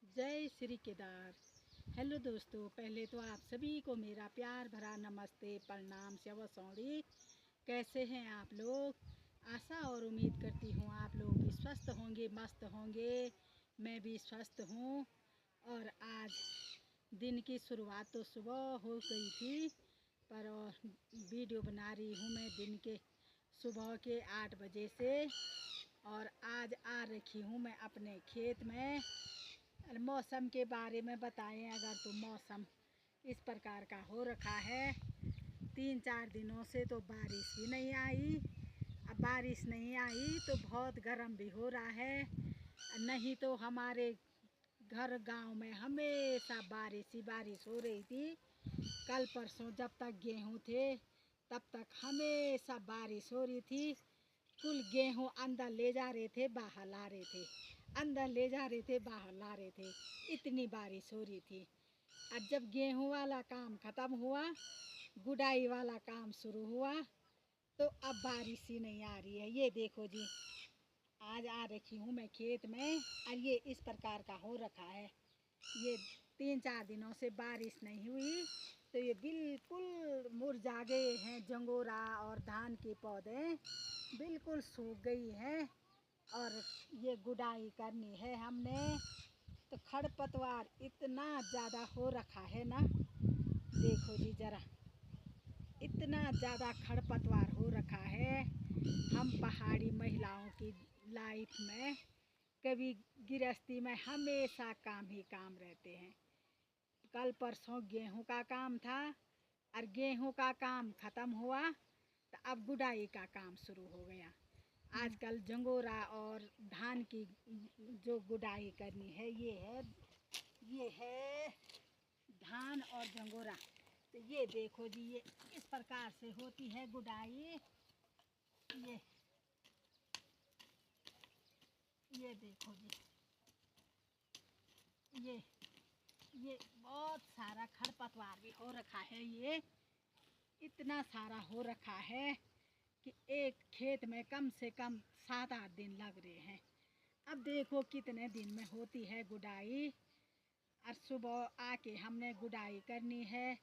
जय श्री केदार। हेलो दोस्तों, पहले तो आप सभी को मेरा प्यार भरा नमस्ते, प्रणाम, शव सौड़ी। कैसे हैं आप लोग? आशा और उम्मीद करती हूँ आप लोग भी स्वस्थ होंगे, मस्त होंगे। मैं भी स्वस्थ हूँ। और आज दिन की शुरुआत तो सुबह हो गई थी, पर वीडियो बना रही हूँ मैं दिन के सुबह के 8 बजे से। और आज आ रखी हूँ मैं अपने खेत में। मौसम के बारे में बताएं अगर, तो मौसम इस प्रकार का हो रखा है। 3-4 दिनों से तो बारिश भी नहीं आई। अब बारिश नहीं आई तो बहुत गर्म भी हो रहा है। नहीं तो हमारे घर गांव में हमेशा बारिश ही बारिश हो रही थी। कल परसों जब तक गेहूं थे तब तक हमेशा बारिश हो रही थी। कुल गेहूं अंदर ले जा रहे थे, बाहर ला रहे थे, अंदर ले जा रहे थे, बाहर ला रहे थे, इतनी बारिश हो रही थी। अब जब गेहूं वाला काम ख़त्म हुआ, गुडाई वाला काम शुरू हुआ, तो अब बारिश ही नहीं आ रही है। ये देखो जी, आज आ रखी हूँ मैं खेत में और ये इस प्रकार का हो रखा है। ये 3-4 दिनों से बारिश नहीं हुई तो ये बिल्कुल मुरझा गए हैं। जंगोरा और धान के पौधे बिल्कुल सूख गई हैं। और ये गुडाई करनी है हमने, तो खरपतवार इतना ज़्यादा हो रखा है ना, देखो जी ज़रा, इतना ज़्यादा खरपतवार हो रखा है। हम पहाड़ी महिलाओं की लाइफ में, कभी गृहस्थी में हमेशा काम ही काम रहते हैं। कल परसों गेहूं का काम था और गेहूं का काम ख़त्म हुआ तो अब गुडाई का काम शुरू हो गया। आजकल जंगोरा और धान की जो गुडाई करनी है, ये है धान और जंगोरा। तो ये देखो जी, ये इस प्रकार से होती है गुडाई। ये देखो जी, ये बहुत सारा खरपतवार भी हो रखा है। ये इतना सारा हो रखा है कि एक खेत में कम से कम 7-8 दिन लग रहे हैं। अब देखो कितने दिन में होती है गुडाई। और सुबह आके हमने गुडाई करनी है,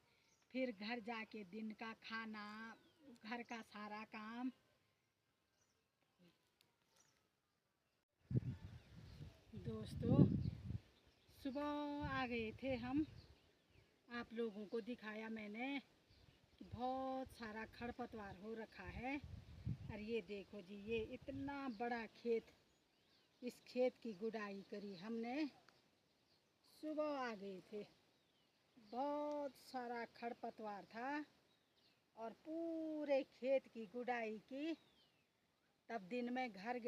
फिर घर जाके दिन का खाना, घर का सारा काम। दोस्तों, सुबह आ गए थे हम, आप लोगों को दिखाया मैंने कि बहुत सारा खरपतवार हो रखा है। और ये देखो जी, ये इतना बड़ा खेत, इस खेत की गुडाई करी हमने। सुबह आ गए थे, बहुत सारा खरपतवार था और पूरे खेत की गुडाई की। तब दिन में घर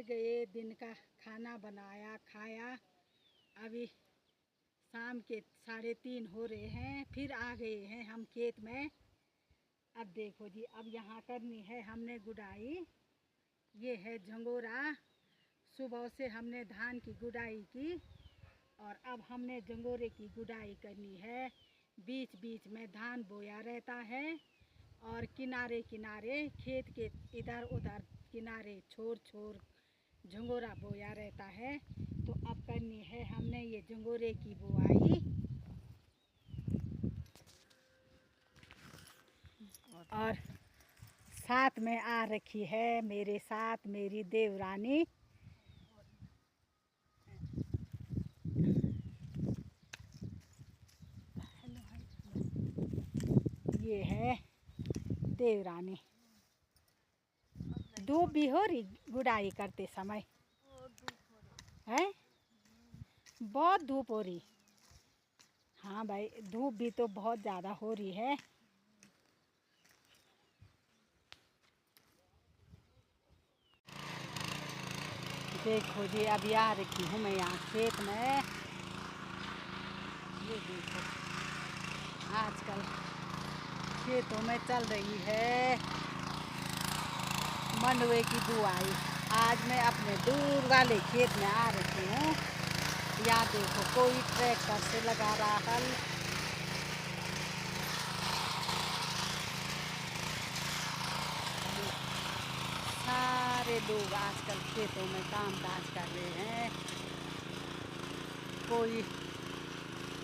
गए, दिन का खाना बनाया, खाया। अभी शाम के 3:30 हो रहे हैं, फिर आ गए हैं हम खेत में। अब देखो जी, अब यहाँ करनी है हमने गुडाई। ये है झंगोरा। सुबह से हमने धान की गुडाई की और अब हमने जंगोरे की गुडाई करनी है। बीच बीच में धान बोया रहता है और किनारे किनारे खेत के इधर उधर किनारे छोर छोर झंगोरा बोया रहता है। तो अब करनी है हमने ये झंगोरे की बुआई। और साथ में आ रखी है मेरे साथ मेरी देवरानी। ये है देवरानी। धूप भी हो रही गुडाई करते समय है, बहुत धूप हो रही। हाँ भाई, धूप भी तो बहुत ज़्यादा हो रही है। देखो जी, अभी आ रखी हूँ मैं यहाँ खेत में। ये देखो, आजकल खेतों में चल रही है मंडवे की बुआई। आज मैं अपने दूर वाले खेत में आ रखी हूँ। यहाँ देखो, कोई ट्रैक्टर से लगा रहा हल। सारे लोग आजकल खेतों में काम काज कर रहे हैं। कोई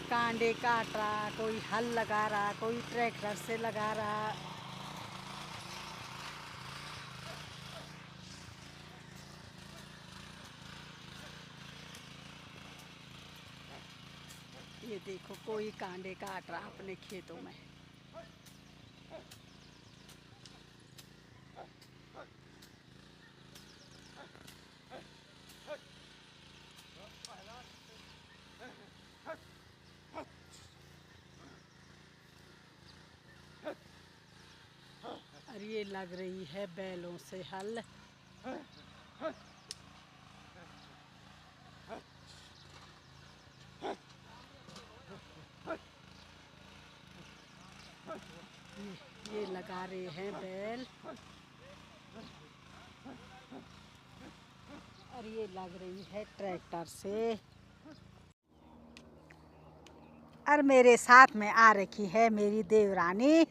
कांडे काट रहा, कोई हल लगा रहा, कोई ट्रैक्टर से लगा रहा। ये देखो कोई कांडे काट रहा अपने खेतों में। और ये लग रही है बैलों से हल। ये लगा रहे हैं बैल। और ये लग रही है ट्रैक्टर से। और मेरे साथ में आ रखी है मेरी देवरानी।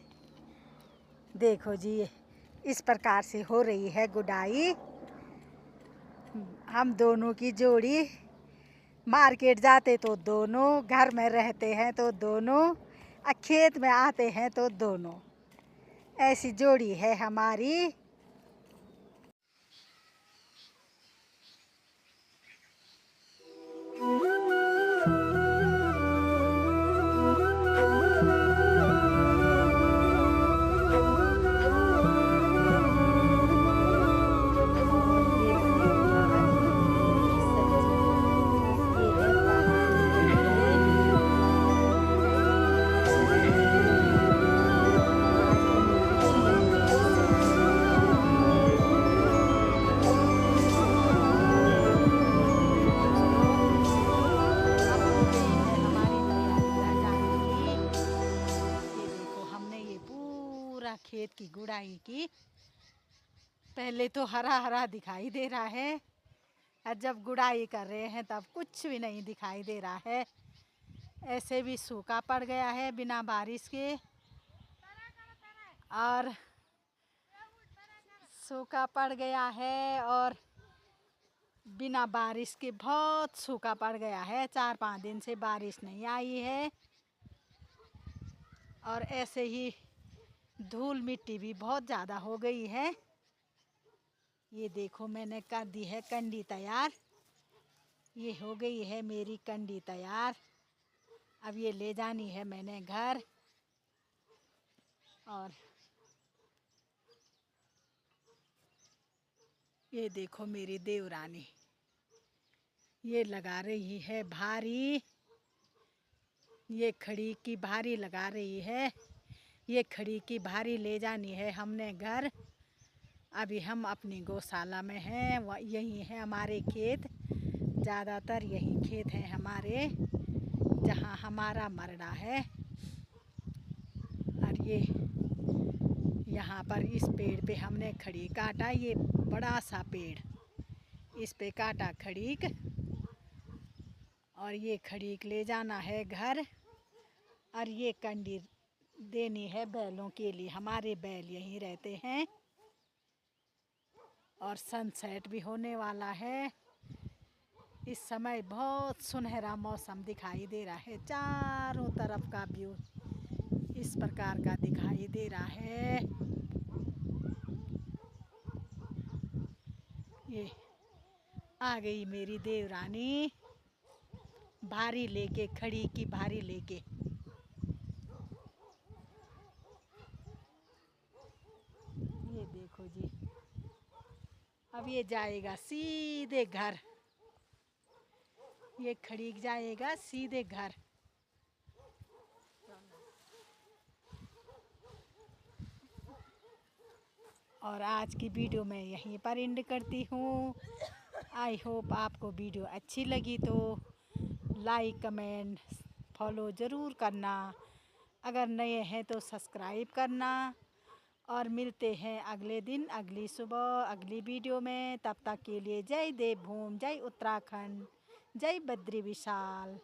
देखो जी, इस प्रकार से हो रही है गुडाई। हम दोनों की जोड़ी, मार्केट जाते तो दोनों, घर में रहते हैं तो दोनों, खेत में आते हैं तो दोनों। ऐसी जोड़ी है हमारी। खेत की गुड़ाई की। पहले तो हरा हरा दिखाई दे रहा है, और जब गुड़ाई कर रहे हैं तब कुछ भी नहीं दिखाई दे रहा है। ऐसे भी सूखा पड़ गया है बिना बारिश के। और सूखा पड़ गया है और बिना बारिश के बहुत सूखा पड़ गया है। 4-5 दिन से बारिश नहीं आई है। और ऐसे ही धूल मिट्टी भी बहुत ज़्यादा हो गई है। ये देखो मैंने कर दी है कंडी तैयार। ये हो गई है मेरी कंडी तैयार। अब ये ले जानी है मैंने घर। और ये देखो मेरी देवरानी, ये लगा रही है भारी। ये खड़ी की भारी लगा रही है। ये खड़ी की भारी ले जानी है हमने घर। अभी हम अपनी गौशाला में हैं। यही है हमारे खेत, ज़्यादातर यही खेत हैं हमारे, जहाँ हमारा मरड़ा है। और ये यहाँ पर इस पेड़ पे हमने खड़ी काटा। ये बड़ा सा पेड़, इस पे काटा खड़ीक। और ये खड़ीक ले जाना है घर। और ये कंडी देनी है बैलों के लिए। हमारे बैल यहीं रहते हैं। और सनसेट भी होने वाला है। इस समय बहुत सुनहरा मौसम दिखाई दे रहा है। चारों तरफ का व्यू इस प्रकार का दिखाई दे रहा है। ये आ गई मेरी देवरानी, भारी लेके, खड़ी की भारी लेके। ये देखो जी, अब ये जाएगा सीधे घर। ये खड़ी जाएगा सीधे घर। और आज की वीडियो मैं यहीं पर एंड करती हूँ। आई होप आपको वीडियो अच्छी लगी तो लाइक, कमेंट, फॉलो ज़रूर करना। अगर नए हैं तो सब्सक्राइब करना। और मिलते हैं अगले दिन, अगली सुबह, अगली वीडियो में। तब तक के लिए जय देवभूमि, जय उत्तराखंड, जय बद्री विशाल।